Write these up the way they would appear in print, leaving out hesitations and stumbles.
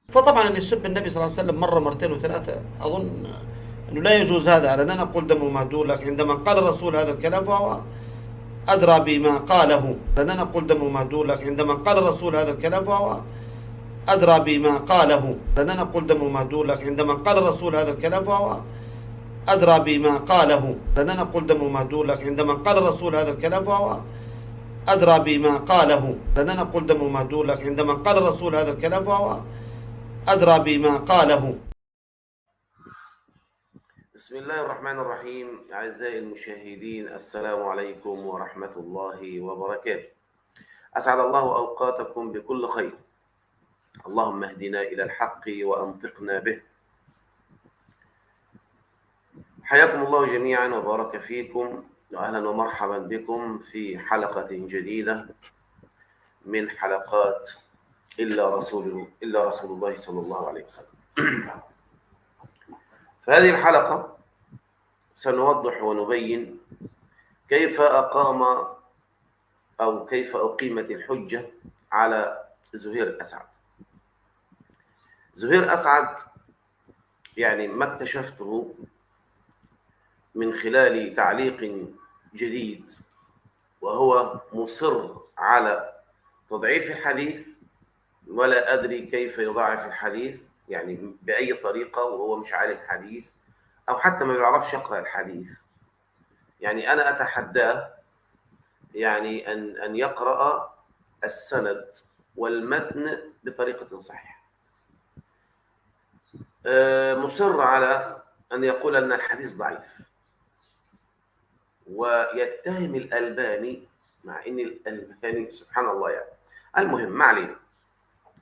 فطبعا اللي يسب النبي صلى الله عليه وسلم مرة مرتين وثلاثة أظن أنه لا يجوز هذا، على لا نقول دمه مهدور، لكن عندما قال الرسول هذا الكلام فهو أدرى بما قاله. لا نقول دمه مهدور، لكن عندما قال الرسول هذا الكلام فهو أدرى بما قاله. لا نقول دمه مهدور، لكن عندما قال الرسول هذا الكلام فهو أدرى بما قاله. لا نقول دمه مهدور، لكن عندما قال الرسول هذا الكلام فهو أدرى بما قاله. لا نقول دمه مهدور، لكن عندما قال الرسول هذا الكلام فهو أدرى بما قاله. بسم الله الرحمن الرحيم. أعزائي المشاهدين، السلام عليكم ورحمة الله وبركاته. أسعد الله أوقاتكم بكل خير. اللهم اهدنا إلى الحق وأنطقنا به. حياكم الله جميعا وبارك فيكم، وأهلا ومرحبا بكم في حلقة جديدة من حلقات إلا رسول الله صلى الله عليه وسلم. في هذه الحلقة سنوضح ونبين كيف أقيمت الحجة على زهير أسعد. زهير أسعد يعني ما اكتشفته من خلال تعليق جديد، وهو مصر على تضعيف الحديث، ولا أدري كيف يضاعف الحديث، يعني بأي طريقة، وهو مش عالم حديث أو حتى ما يعرفش يقرأ الحديث. يعني أنا أتحداه يعني أن يقرأ السند والمتن بطريقة صحيحة. مصر على أن يقول أن الحديث ضعيف، ويتهم الألباني، مع أن الألباني سبحان الله يعني المهم ما علينا،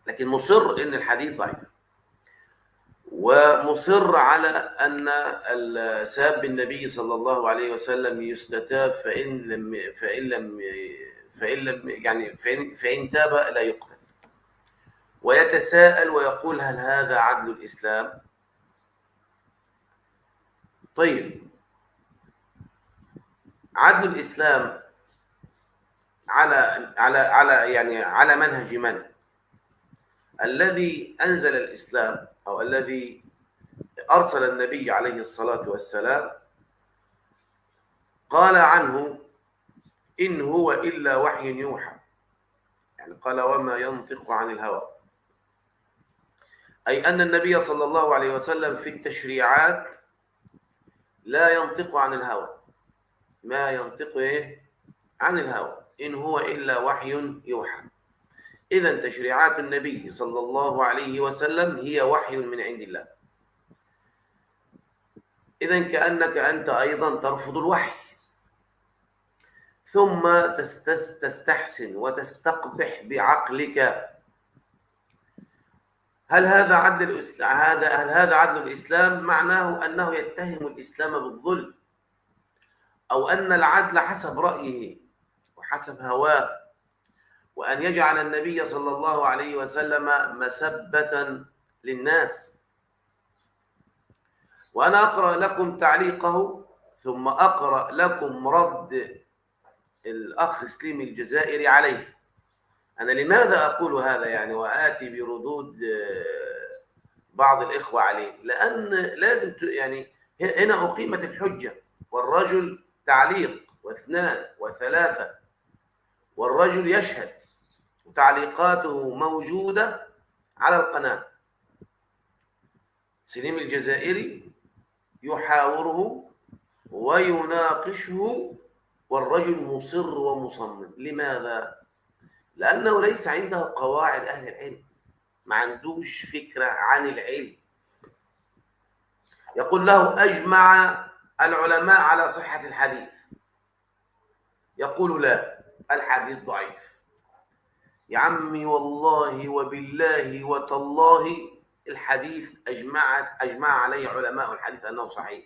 لكن مصر أن الحديث ضعيف، ومصر على أن ساب النبي صلى الله عليه وسلم يستتاب فإن تاب لا يقتل، ويتساءل ويقول هل هذا عدل الإسلام؟ طيب، عدل الإسلام على منهج من؟ الذي أنزل الإسلام أو الذي أرسل النبي عليه الصلاة والسلام قال عنه إن هو إلا وحي يوحى، يعني قال وما ينطق عن الهوى، أي أن النبي صلى الله عليه وسلم في التشريعات لا ينطق عن الهوى، ما ينطق عن الهوى، إن هو إلا وحي يوحى. إذن تشريعات النبي صلى الله عليه وسلم هي وحي من عند الله. إذن كأنك أنت أيضا ترفض الوحي، ثم تستحسن وتستقبح بعقلك. هل هذا عدل الإسلام؟ معناه أنه يتهم الإسلام بالظلم، أو أن العدل حسب رأيه وحسب هواه، وأن يجعل النبي صلى الله عليه وسلم مسبة للناس. وأنا أقرأ لكم تعليقه، ثم أقرأ لكم رد الأخ سليم الجزائري عليه. أنا لماذا أقول هذا يعني وآتي بردود بعض الإخوة عليه؟ لأن لازم يعني هنا أقيمت الحجة، والرجل تعليق واثنان وثلاثة، والرجل يشهد، وتعليقاته موجودة على القناة. سليم الجزائري يحاوره ويناقشه، والرجل مصر ومصمم. لماذا؟ لأنه ليس عنده قواعد أهل العلم، ما عندوش فكرة عن العلم. يقول له أجمع العلماء على صحة الحديث، يقول لا، الحديث ضعيف. يا عمي والله وبالله وتالله الحديث أجمع عليه علماء الحديث أنه صحيح،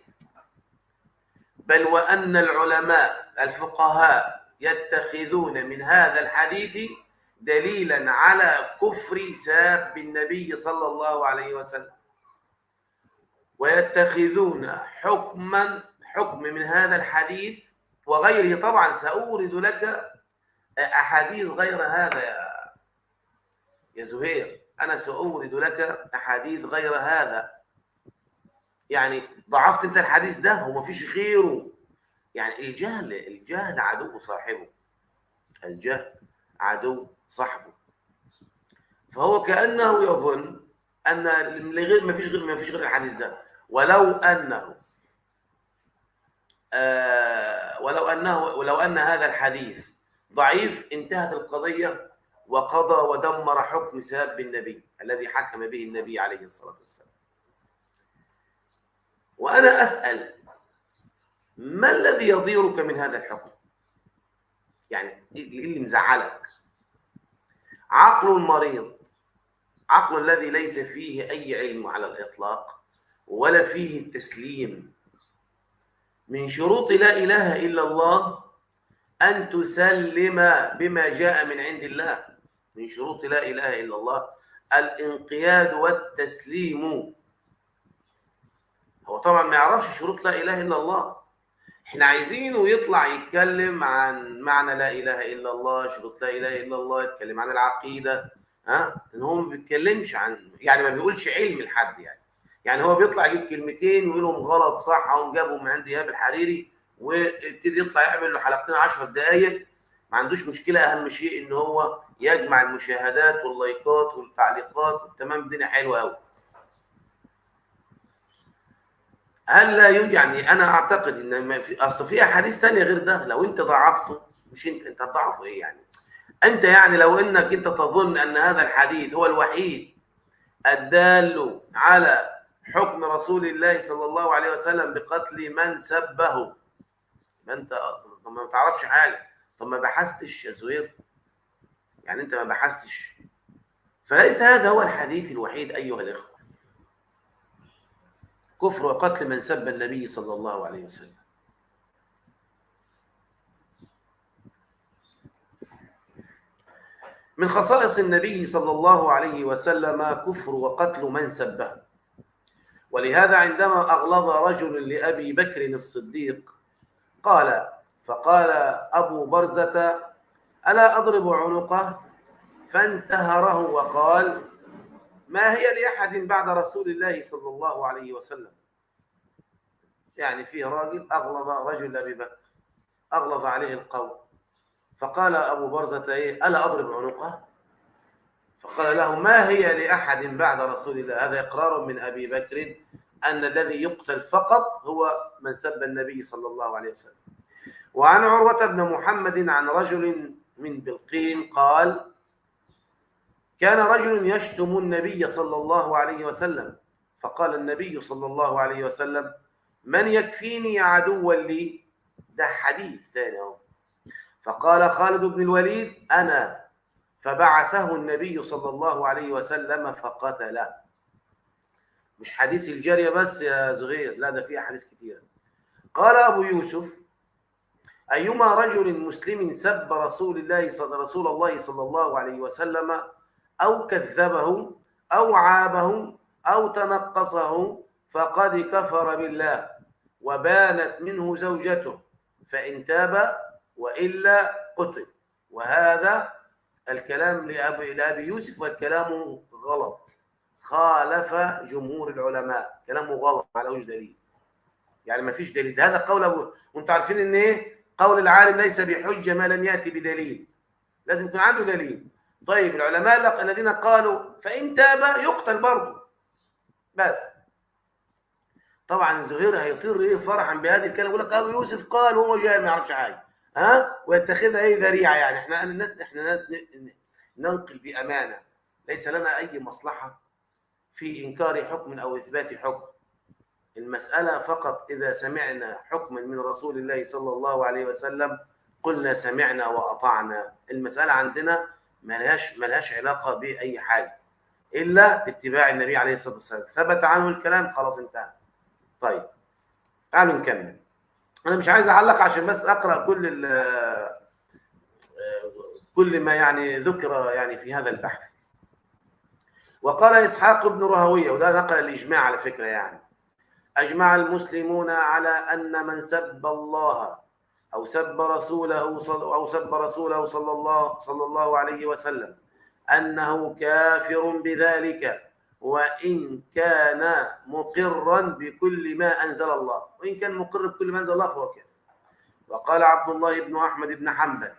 بل وأن العلماء الفقهاء يتخذون من هذا الحديث دليلا على كفر ساب النبي صلى الله عليه وسلم، ويتخذون حكم من هذا الحديث وغيره. طبعا سأورد لك أحاديث غير هذا يا زهير، أنا سأورد لك أحاديث غير هذا. يعني ضعفت أنت الحديث ده وما فيش غيره. يعني الجهل عدو صاحبه. الجهل عدو صاحبه. فهو كأنه يظن أن ما فيش غير الحديث ده، ولو أن هذا الحديث ضعيف انتهت القضية، وقضى ودمر حكم ساب النبي الذي حكم به النبي عليه الصلاة والسلام. وأنا أسأل: ما الذي يضيرك من هذا الحكم؟ يعني إيه اللي مزعلك؟ عقل مريض، عقل الذي ليس فيه أي علم على الإطلاق ولا فيه التسليم. من شروط لا إله إلا الله أن تسلم بما جاء من عند الله. من شروط لا إله إلا الله الانقياد والتسليم. هو طبعا ما يعرفش شروط لا إله إلا الله. احنا عايزينه يطلع يتكلم عن معنى لا إله إلا الله، شروط لا إله إلا الله، يتكلم عن العقيدة. إن هو ما بيتكلمش عن، يعني ما بيقولش علم لحد. يعني هو بيطلع يجيب كلمتين ويقولهم غلط صح، أو جابهم من عند إيهاب الحريري، ويبتدي يطلع يعمل له حلقتين 10 دقايق. ما عندوش مشكلة، أهم شيء إن هو يجمع المشاهدات واللايكات والتعليقات، وتمام الدنيا حلوة أوي. هل لا يعني انا اعتقد ان ما في اصل في احاديث ثانيه غير ده. لو انت ضعفته، مش انت هتضعفه ايه يعني؟ انت يعني لو انك انت تظن ان هذا الحديث هو الوحيد الدال على حكم رسول الله صلى الله عليه وسلم بقتل من سبه، ما انت ما تعرفش حاجه. طب ما بحثتش يا زهير؟ يعني انت ما بحثتش؟ فليس هذا هو الحديث الوحيد ايها الاخوه. كفر وقتل من سب النبي صلى الله عليه وسلم. من خصائص النبي صلى الله عليه وسلم كفر وقتل من سبه. ولهذا عندما أغلظ رجل لأبي بكر الصديق فقال أبو برزة: ألا أضرب عنقه؟ فانتهره وقال: ما هي لأحد بعد رسول الله صلى الله عليه وسلم. يعني فيه راجل أغلظ رجل أبي بكر، أغلظ عليه القول. فقال أبو برزة: إيه؟ ألا أضرب عنقه؟ فقال له: ما هي لأحد بعد رسول الله. هذا إقرار من أبي بكر أن الذي يقتل فقط هو من سب النبي صلى الله عليه وسلم. وعن عروة بن محمد عن رجل من بلقين قال: كان رجل يشتم النبي صلى الله عليه وسلم، فقال النبي صلى الله عليه وسلم: من يكفيني عدوا لي؟ ده حديث ثاني اهو. فقال خالد بن الوليد: أنا. فبعثه النبي صلى الله عليه وسلم فقتله. مش حديث الجارية بس يا زهير، لا ده فيه أحاديث كتيرة. قال أبو يوسف: أيما رجل مسلم سب رسول الله صلى الله عليه وسلم أو كذبه أو عابه أو تنقصه فقد كفر بالله وبانت منه زوجته، فإن تاب وإلا قتل. وهذا الكلام لأبي يوسف، والكلام غلط، خالف جمهور العلماء، كلامه غلط ما لهوش دليل. يعني ما فيش دليل. هذا قول وانتم عارفين ان ايه؟ قول العالم ليس بحجه ما لم ياتي بدليل، لازم يكون عنده دليل. طيب العلماء الذين قالوا فإن تاب يقتل برضه بس. طبعا زهير هيطير ايه فرحا بهذه الكلمه، يقول لك ابو يوسف قال وهو جاهل ما يعرفش حاجه، ويتخذها ايه ذريعه. يعني احنا ناس ننقل بامانه، ليس لنا اي مصلحه في انكار حكم او اثبات حكم. المساله فقط اذا سمعنا حكما من رسول الله صلى الله عليه وسلم قلنا سمعنا واطعنا. المساله عندنا ملهاش علاقه باي حاجه الا اتباع النبي عليه الصلاه والسلام. ثبت عنه الكلام خلاص انتهى. طيب تعالوا نكمل. انا مش عايز اعلق عشان بس اقرا كل ما يعني ذكر يعني في هذا البحث. وقال اسحاق بن راهويه، وده نقل الاجماع على فكره، يعني اجمع المسلمون على ان من سب الله او سب رسوله صلى الله عليه وسلم أنه كافر بذلك، وإن كان مقرا بكل ما أنزل الله، وإن كان مقر بكل ما أنزل الله فهو كافر. وقال عبد الله بن أحمد بن حنبل: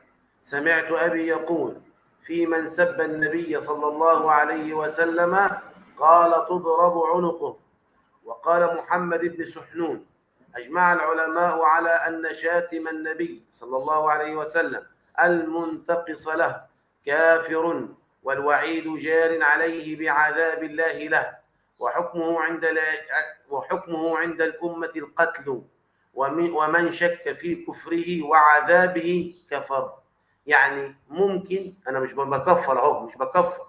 سمعت أبي يقول في من سب النبي صلى الله عليه وسلم قال: تضرب عنقه. وقال محمد بن سحنون: أجمع العلماء على أن شاتم النبي صلى الله عليه وسلم المنتقص له كافر، والوعيد جار عليه بعذاب الله له، وحكمه عند الأمة القتل، ومن شك في كفره وعذابه كفر. يعني ممكن، أنا مش بكفر أهو، مش بكفر،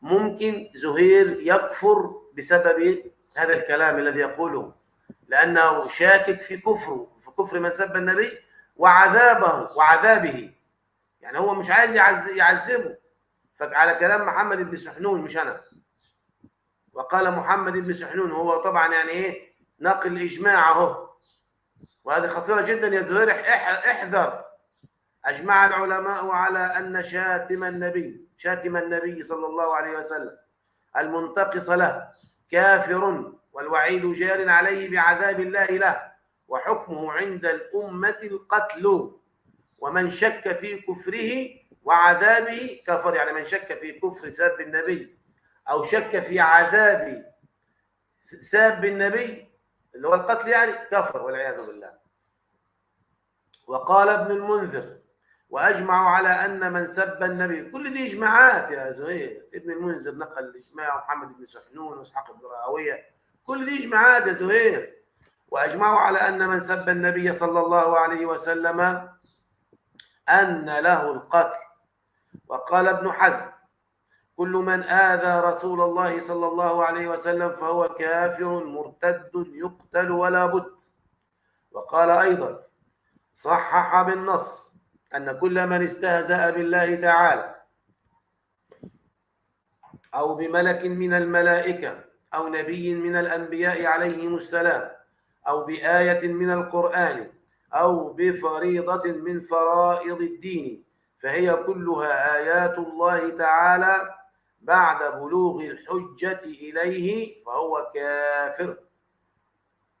ممكن زهير يكفر بسبب هذا الكلام الذي يقوله، لأنه شاكك في كفره، في كفر من سب النبي وعذابه. يعني هو مش عايز يعذبه، فعلى كلام محمد بن سحنون مش أنا. وقال محمد بن سحنون، هو طبعا يعني إيه، نقل إجماع أهو، وهذه خطيرة جدا يا زهير، احذر. أجمع العلماء على أن شاتم النبي صلى الله عليه وسلم المنتقص له كافر، والوعيد جار عليه بعذاب الله له، وحكمه عند الأمة القتل، ومن شك في كفره وعذابه كفر. يعني من شك في كفر ساب النبي أو شك في عذاب ساب النبي اللي هو القتل يعني كفر والعياذ بالله. وقال ابن المنذر: وأجمعوا على أن من سب النبي. كل دي إجماعات يا زهير، ابن المنذر نقل الإجماع، ومحمد بن سحنون وإسحاق بن راهويه، كل دي إجماعات يا زهير. وأجمعوا على أن من سب النبي صلى الله عليه وسلم أن له القتل. وقال ابن حزم: كل من آذى رسول الله صلى الله عليه وسلم فهو كافر مرتد يقتل ولا بد. وقال أيضا: صحح بالنص أن كل من استهزأ بالله تعالى أو بملك من الملائكة أو نبي من الأنبياء عليهم السلام أو بآية من القرآن أو بفريضة من فرائض الدين فهي كلها آيات الله تعالى بعد بلوغ الحجة إليه فهو كافر.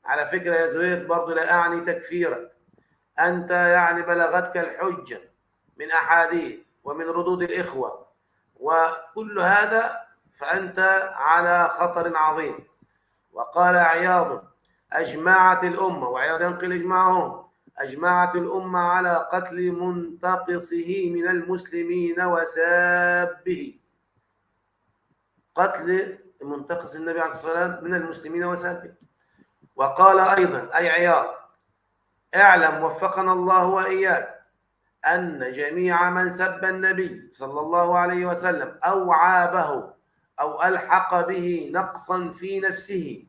على فكرة يا زهير برضو لا أعني تكفيرك، أنت يعني بلغتك الحجة من أحاديث ومن ردود الإخوة وكل هذا، فأنت على خطر عظيم. وقال عياض: أجمعت الأمة، وعياض ينقل إجماعهم، أجمعت الأمة على قتل منتقصه من المسلمين وسابه. قتل منتقص النبي عليه الصلاة والسلام من المسلمين وسابه. وقال أيضا أي عياض: اعلم وفقنا الله وإياك أن جميع من سب النبي صلى الله عليه وسلم أو عابه أو ألحق به نقصا في نفسه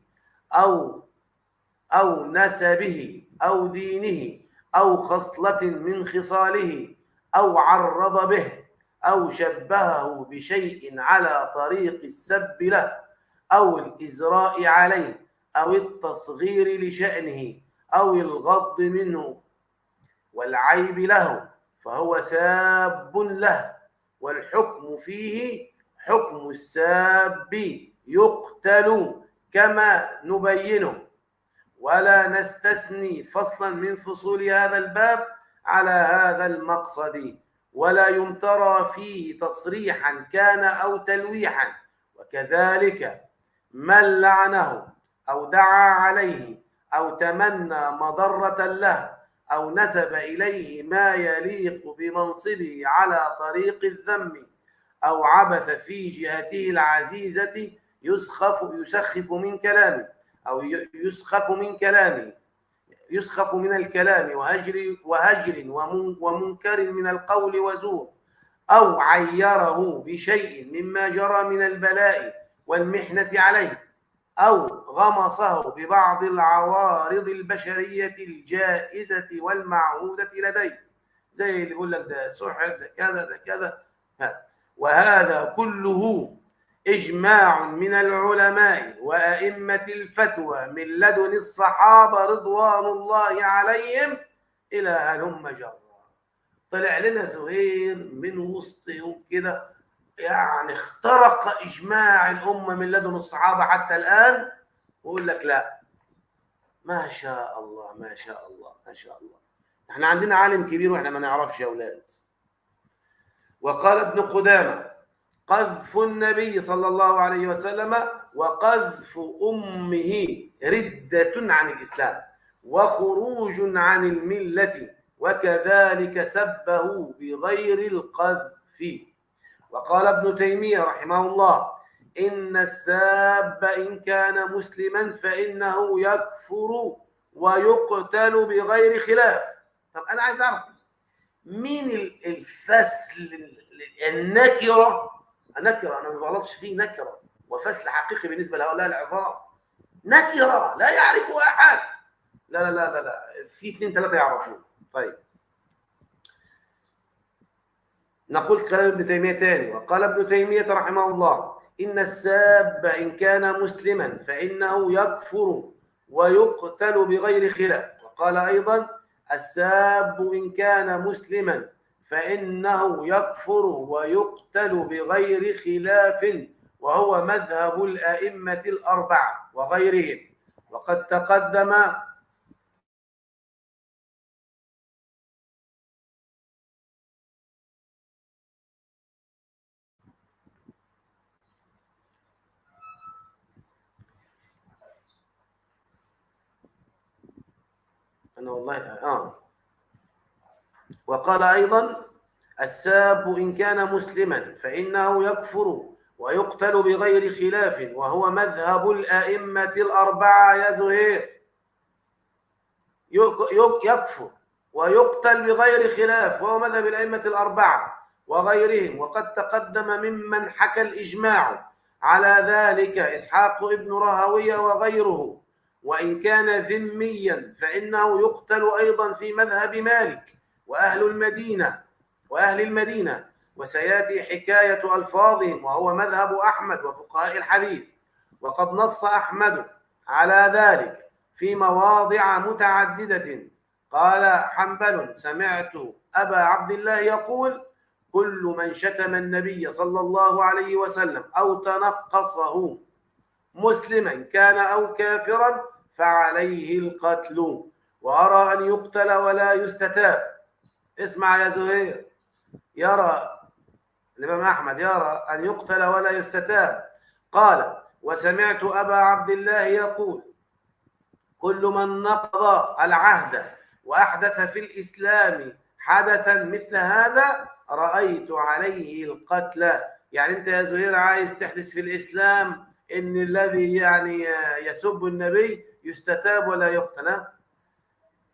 أو نسبه أو دينه أو خصلة من خصاله أو عرض به أو شبهه بشيء على طريق السب له أو الإزراء عليه أو التصغير لشأنه أو الغض منه والعيب له فهو ساب له، والحكم فيه حكم الساب يقتل كما نبينه، ولا نستثني فصلا من فصول هذا الباب على هذا المقصد، ولا يمترى فيه تصريحا كان أو تلويحا. وكذلك من لعنه أو دعا عليه أو تمنى مضرة له أو نسب إليه ما يليق بمنصبه على طريق الذم أو عبث في جهته العزيزة يسخف من كلامه أو يسخف من الكلام وهجر ومنكر من القول وزور، أو عيره بشيء مما جرى من البلاء والمحنة عليه، أو غمصه ببعض العوارض البشرية الجائزة والمعهودة لديه، زي اللي بيقول لك ده سحر، ده كذا، ده كذا. وهذا كله إجماع من العلماء وأئمة الفتوى من لدن الصحابة رضوان الله عليهم إلى هلم جرا. طلع لنا زهير من وسطهم كده يعني اخترق إجماع الأمة من لدن الصحابة حتى الآن، ويقول لك لا. ما شاء الله ما شاء الله ما شاء الله. احنا عندنا عالم كبير واحنا ما نعرفش يا أولاد. وقال ابن قدامة: قذف النبي صلى الله عليه وسلم وقذف أمه ردة عن الإسلام وخروج عن الملة، وكذلك سبه بغير القذف. وقال ابن تيمية رحمه الله: إن الساب إن كان مسلما فإنه يكفر ويقتل بغير خلاف. طب أنا عايز أعرف مين الفصل النكرة أنا ما بغلطش فيه، نكرة وفصل حقيقي بالنسبة لهؤلاء العظام، نكرة لا يعرفه أحد. لا لا لا لا لا، في 2 3 يعرفون. طيب نقول كلام ابن تيمية تاني. وقال ابن تيمية رحمه الله: إن الساب إن كان مسلما فإنه يكفر ويقتل بغير خلاف. وقال أيضا: الساب إن كان مسلما فإنه يكفر ويقتل بغير خلاف، وهو مذهب الأئمة الأربعة وغيرهم. وقد تقدم أنا والله وقال أيضا: الساب إن كان مسلما فإنه يكفر ويقتل بغير خلاف، وهو مذهب الأئمة الأربعة. يا زهير، يكفر ويقتل بغير خلاف وهو مذهب الأئمة الأربعة وغيرهم. وقد تقدم ممن حكى الإجماع على ذلك إسحاق ابن راهويه وغيره. وإن كان ذميا فإنه يقتل أيضا في مذهب مالك وأهل المدينة، وسيأتي حكاية ألفاظهم، وهو مذهب أحمد وفقهاء الحديث. وقد نص أحمد على ذلك في مواضع متعددة. قال حنبل: سمعت أبا عبد الله يقول: كل من شتم النبي صلى الله عليه وسلم أو تنقصه مسلما كان أو كافرا فعليه القتل، وأرى أن يقتل ولا يستتاب. اسمع يا زهير، يرى الإمام أحمد يرى أن يقتل ولا يستتاب. قال: وسمعت أبا عبد الله يقول: كل من نقض العهد وأحدث في الإسلام حدثا مثل هذا رأيت عليه القتل. يعني أنت يا زهير عايز تحدث في الإسلام إن الذي يعني يسب النبي يستتاب ولا يقتل؟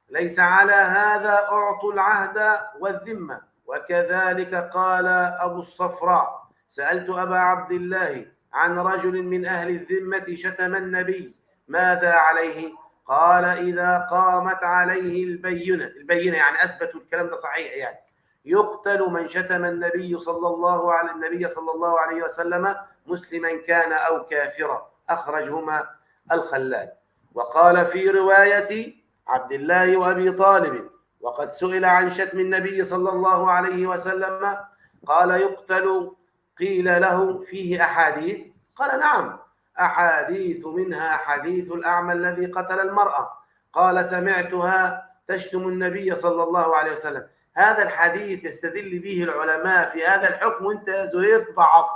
ليس على هذا أعطوا العهد والذمة. وكذلك قال أبو الصفراء: سألت أبا عبد الله عن رجل من أهل الذمة شتم النبي ماذا عليه؟ قال: إذا قامت عليه البينة يعني أثبتوا الكلام ده صحيح، يعني يقتل من شتم النبي صلى الله عليه وسلم مسلما كان أو كافرا. أخرجهما الخلال. وقال في رواية عبد الله وأبي طالب: وقد سئل عن شتم النبي صلى الله عليه وسلم قال: يقتل. قيل له: فيه أحاديث؟ قال: نعم، أحاديث منها حديث الأعمى الذي قتل المرأة. قال: سمعتها تشتم النبي صلى الله عليه وسلم. هذا الحديث يستدل به العلماء في هذا الحكم، وانت يا زهير تضعف،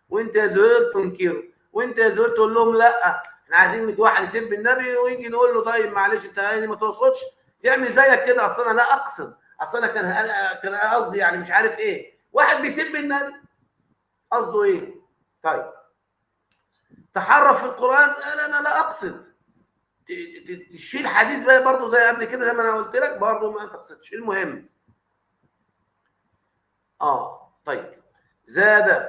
وانت يا زهير تنكر، وانت يا زهير تقول لهم لا احنا عايزين واحد يسب النبي، ويجي نقول له طيب معلش انت يعني ما تقصدش تعمل زيك كده، اصل انا لا اقصد، اصل انا كان قصدي يعني مش عارف ايه. واحد بيسب النبي قصده ايه؟ طيب تحرف في القرآن، لا اقصد. تشيل حديث بقى برضه زي قبل كده زي ما انا قلت لك برضه ما تقصدش. المهم طيب زاد.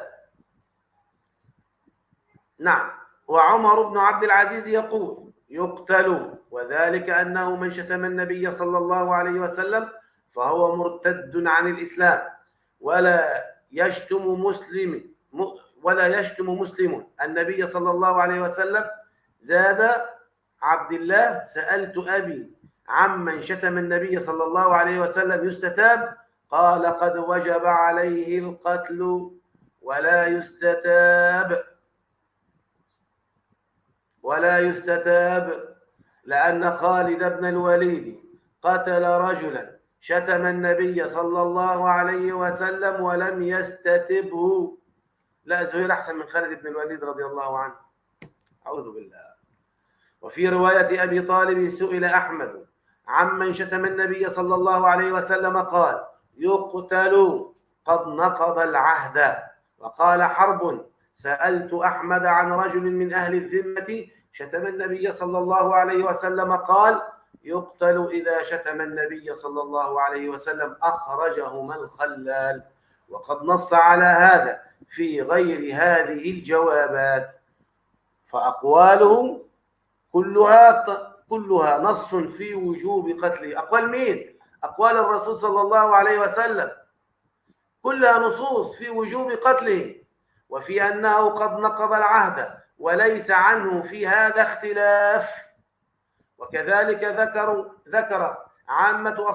نعم. وعمر بن عبد العزيز يقول: يقتل، وذلك أنه من شتم النبي صلى الله عليه وسلم فهو مرتد عن الإسلام، ولا يشتم مسلم النبي صلى الله عليه وسلم. زاد عبد الله: سألت أبي عمن شتم النبي صلى الله عليه وسلم يستتاب؟ قال: قد وجب عليه القتل، ولا يستتاب لأن خالد بن الوليد قتل رجلا شتم النبي صلى الله عليه وسلم ولم يستتبه. لا، زهير أحسن من خالد بن الوليد رضي الله عنه، أعوذ بالله. وفي رواية أبي طالب سئل أحمد عمن شتم النبي صلى الله عليه وسلم قال: يقتل قد نقض العهد. وقال حرب: سألت أحمد عن رجل من أهل الذمة شتم النبي صلى الله عليه وسلم قال: يقتل إذا شتم النبي صلى الله عليه وسلم، أخرجهما الخلال. وقد نص على هذا في غير هذه الجوابات، فأقوالهم كلها نص في وجوب قتله. أقوال مين؟ أقوال الرسول صلى الله عليه وسلم كلها نصوص في وجوب قتله وفي أنه قد نقض العهد وليس عنه في هذا اختلاف. وكذلك ذكر عامة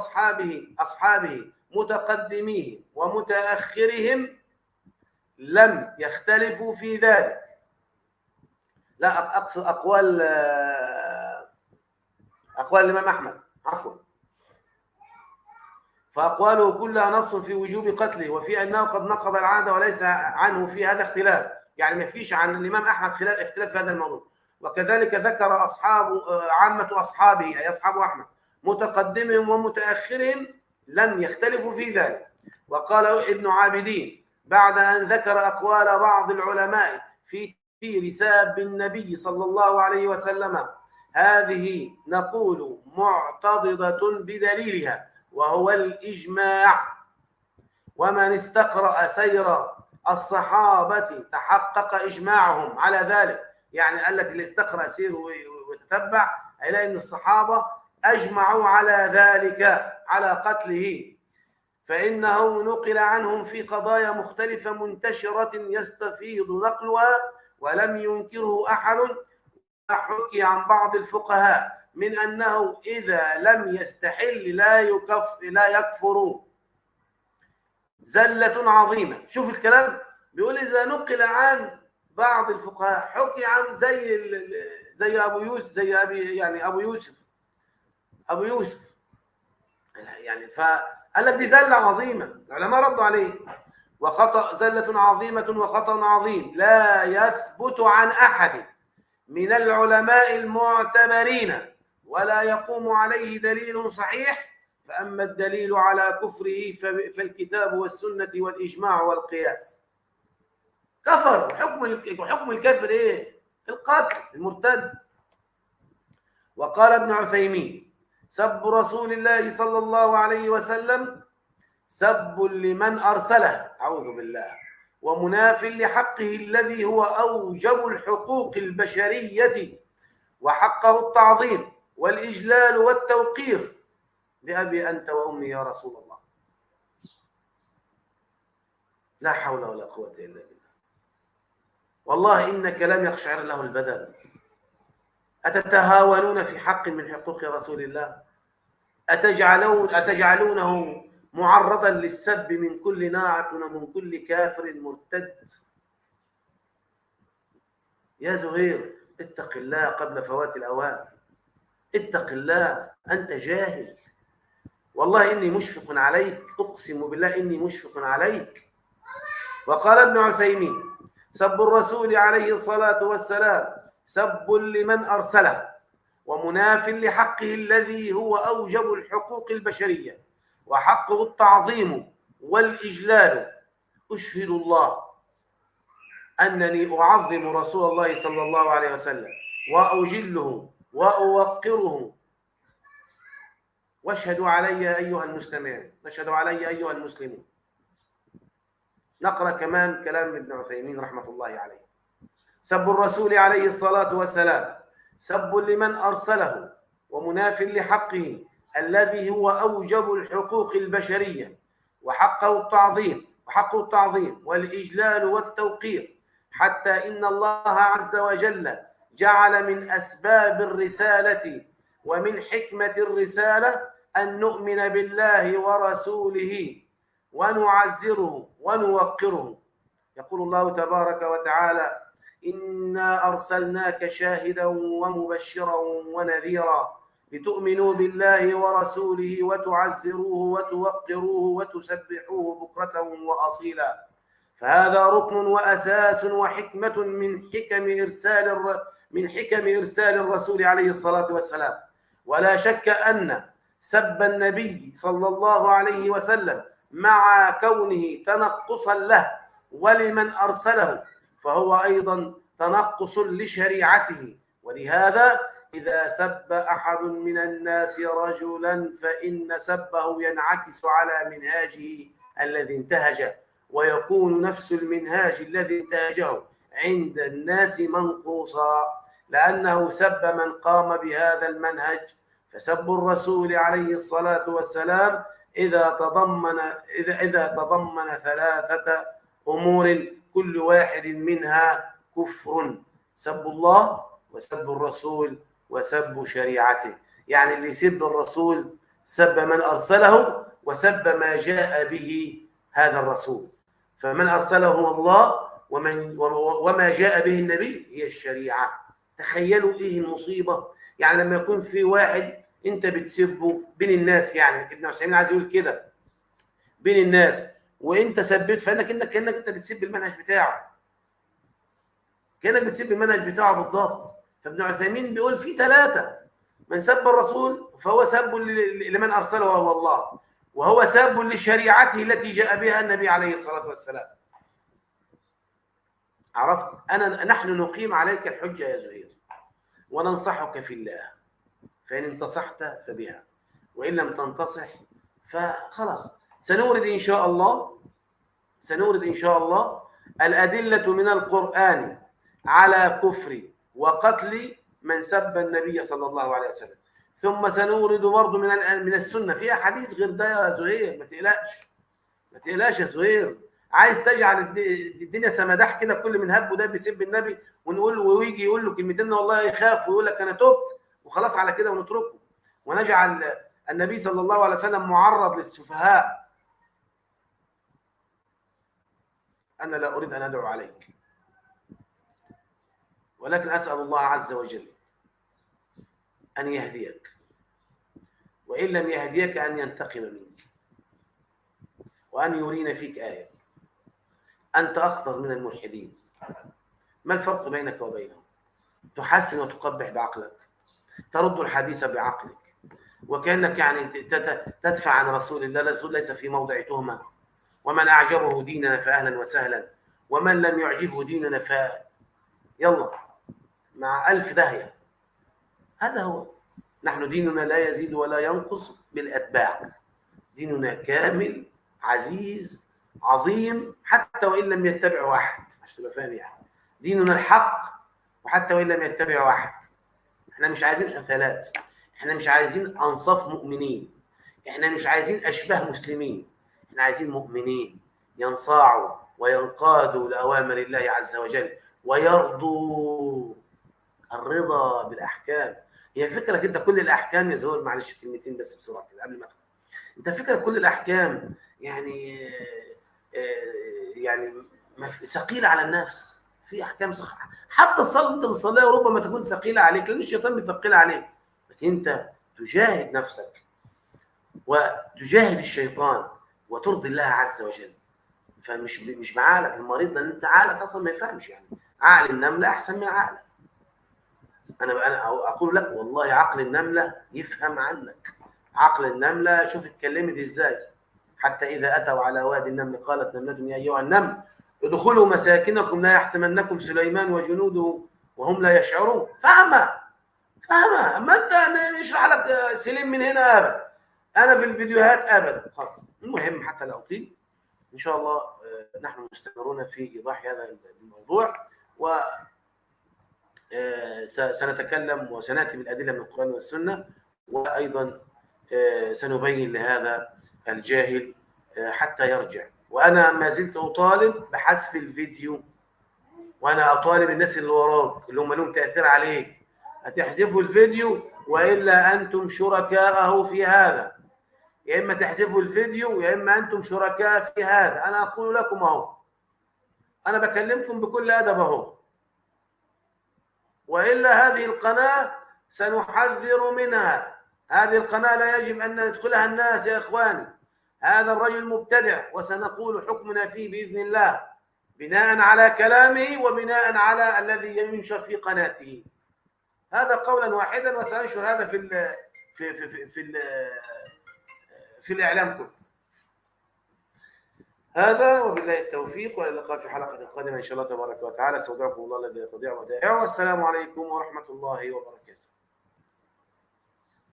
أصحابه متقدميه ومتأخرهم لم يختلفوا في ذلك. لا، أقصد أقوال الإمام أحمد، عفوا. فأقواله كلها نص في وجوب قتله وفي أنه قد نقض العهد وليس عنه في هذا اختلاف، يعني ما فيش عن الإمام أحمد اختلاف في هذا الموضوع. وكذلك ذكر عامة أصحابه أي أصحاب أحمد متقدمهم ومتأخرهم لم يختلفوا في ذلك. وقال ابن عابدين بعد أن ذكر أقوال بعض العلماء في رساب النبي صلى الله عليه وسلم: هذه نقول معتضدة بدليلها وهو الإجماع، ومن استقرأ سير الصحابة تحقق إجماعهم على ذلك. يعني قال لك اللي استقرأ سيره وتتبع هيلاقي أن الصحابة أجمعوا على ذلك، على قتله، فإنه نقل عنهم في قضايا مختلفة منتشرة يستفيض نقلها ولم ينكره أحد. حكي عن بعض الفقهاء من أنه إذا لم يستحل لا يكفر زلة عظيمة. شوف الكلام، بيقول إذا نقل عن بعض الفقهاء حكي عن زي أبو يوسف يعني، فقال لك دي زلة عظيمة، العلماء ردوا عليه: وخطأ زلة عظيمة وخطأ عظيم لا يثبت عن أحد من العلماء المعتبرين ولا يقوم عليه دليل صحيح، فأما الدليل على كفره فالكتاب والسنة والإجماع والقياس. كفر. حكم الكافر إيه؟ القتل، المرتد. وقال ابن عثيمين: سب رسول الله صلى الله عليه وسلم سب لمن أرسله، أعوذ بالله، ومناف لحقه الذي هو أوجب الحقوق البشرية وحقه التعظيم والإجلال والتوقير. بأبي أنت وأمي يا رسول الله. لا حول ولا قوة إلا بالله. والله إنك لم يقشعر له البدن. أتتهاونون في حق من حقوق رسول الله؟ أتجعلونه معرضا للسب من كل ناعق ومن كل كافر مرتد؟ يا زهير اتق الله قبل فوات الأوان، اتق الله، أنت جاهل. والله إني مشفق عليك، أقسم بالله إني مشفق عليك. وقال ابن عثيمين: سب الرسول عليه الصلاة والسلام سب لمن أرسله ومناف لحقه الذي هو أوجب الحقوق البشرية وحقه التعظيم والإجلال. أشهد الله أنني أعظم رسول الله صلى الله عليه وسلم وأجله وأوقره، واشهدوا علي أيها المستمعون، واشهدوا علي أيها المسلمون. نقرأ كمان كلام ابن عثيمين رحمة الله عليه: سب الرسول عليه الصلاة والسلام سب لمن أرسله ومناف لحقه الذي هو أوجب الحقوق البشرية وحقه التعظيم والإجلال والتوقير، حتى إن الله عز وجل جعل من أسباب الرسالة ومن حكمة الرسالة أن نؤمن بالله ورسوله ونعزره ونوقره يقول الله تبارك وتعالى: إنا أرسلناك شاهدا ومبشرا ونذيرا لتؤمنوا بالله ورسوله وتعزروه وتوقروه وتسبحوه بكرة وأصيلا. فهذا ركن وأساس وحكمة من حكم إرسال الرسول عليه الصلاة والسلام. ولا شك أن سب النبي صلى الله عليه وسلم مع كونه تنقصا له ولمن أرسله فهو أيضا تنقص لشريعته. ولهذا إذا سب أحد من الناس رجلا فإن سبه ينعكس على منهاجه الذي انتهجه، ويكون نفس المنهاج الذي انتهجه عند الناس منقوصا، لأنه سب من قام بهذا المنهج. فسب الرسول عليه الصلاة والسلام إذا تضمن ثلاثة أمور كل واحد منها كفر: سب الله وسب الرسول وسب شريعته. يعني اللي يسب الرسول سب من أرسله وسب ما جاء به هذا الرسول. فمن أرسله الله وما جاء به النبي هي الشريعة. تخيلوا إيه المصيبة. يعني لما يكون في واحد أنت بتسبه بين الناس، يعني ابن عثيمين عايز يقول كده، بين الناس وأنت سبيت، فإنك كأنك أنت بتسب المنهج بتاعه، كأنك بتسب المنهج بتاعه بالضبط. فابن عثيمين بيقول في ثلاثة: من سب الرسول فهو سب لمن أرسله وهو الله، وهو ساب لشريعته التي جاء بها النبي عليه الصلاة والسلام. عرفت؟ نحن نقيم عليك الحجة يا زهير وننصحك في الله، فإن انتصحت فبها، وإن لم تنتصح فخلاص. سنورد إن شاء الله الأدلة من القرآن على كفر وقتل من سب النبي صلى الله عليه وسلم، ثم سنورد برضه من السنة في أحاديث غير ده يا زهير. ما تقلقش يا زهير. عايز تجعل الدنيا سمدح كده، كل من هب وده بيسب النبي ونقول له، ويجي يقول له كلمتين والله يخاف ويقول لك أنا تبت وخلاص على كده ونتركه، ونجعل النبي صلى الله عليه وسلم معرض للسفهاء. أنا لا أريد أن أدعو عليك، ولكن أسأل الله عز وجل أن يهديك، وإن لم يهديك أن ينتقم منك، وأن يرينا فيك آية. أنت أخطر من الملحدين. ما الفرق بينك وبينهم؟ تحسن وتقبح بعقلك، ترد الحديث بعقلك، وكأنك يعني تدفع عن رسول الله. الرسول ليس في موضع تهمة. ومن أعجبه ديننا فأهلا وسهلا، ومن لم يعجبه ديننا يلا مع ألف داهية. هذا هو. نحن ديننا لا يزيد ولا ينقص بالأتباع. ديننا كامل عزيز عظيم، حتى وإن لم يتبعه أحد. عشان تبقى فاهم يعني. ديننا الحق وحتى وإن لم يتبعه أحد. احنا مش عايزين حثالات، احنا مش عايزين أنصاف مؤمنين، احنا مش عايزين أشباه مسلمين، احنا عايزين مؤمنين ينصاعوا وينقادوا لأوامر الله عز وجل ويرضوا. الرضا بالأحكام هي فكرة كده. كل الأحكام يا زهور، معلش كلمتين بس بسرعة كده قبل ما أختم. أنت فكرة كل الأحكام يعني ثقيلة على النفس. في أحكام صح، حتى الصلاة أنت بتصليها وربما تكون ثقيلة عليك، لأن الشيطان بيثقلها عليك، لكن أنت تجاهد نفسك وتجاهد الشيطان وترضي الله عز وجل. فمش بعقلك المريض، لأن أنت عقلك أصلا ما يفهمش. يعني عقل النملة أحسن من عقلك. أنا أقول لك والله عقل النملة يفهم عنك. عقل النملة شوف اتكلمت إزاي. حتى إذا أتوا على وادي النمل قالت نملة يا أيها النمل ادخلوا مساكنكم لا يحطمنكم سليمان وجنوده وهم لا يشعرون. فاهمة. أما أنت يشرح لك سليم من هنا أبدا، أنا في الفيديوهات أبدا. خلاص المهم حتى لا أطيل، إن شاء الله نحن مستمرون في إيضاح هذا الموضوع، و سنتكلم وسنأتي بالأدلة من القرآن والسنة، وأيضا سنبين لهذا الجاهل حتى يرجع. وأنا ما زلت أطالب بحذف الفيديو، وأنا أطالب الناس اللي وراك اللي هم لهم تأثير عليك هتحذفوا الفيديو، وإلا أنتم شركاءه في هذا. يا إما تحذفوا الفيديو يا إما أنتم شركاء في هذا. أنا أقول لكم أهو، أنا بكلمكم بكل أدب أهو، وإلا هذه القناة سنحذر منها. هذه القناة لا يجب أن يدخلها الناس يا إخواني. هذا الرجل مبتدع، وسنقول حكمنا فيه بإذن الله بناء على كلامه وبناء على الذي ينشر في قناته. هذا قولا واحدا، وسأنشر هذا في الإعلام كله. هذا وبالله التوفيق، والى اللقاء في حلقة قادمة إن شاء الله تبارك وتعالى. استودعكم الله الذي لا تضيع ودائعه، والسلام عليكم ورحمة الله وبركاته.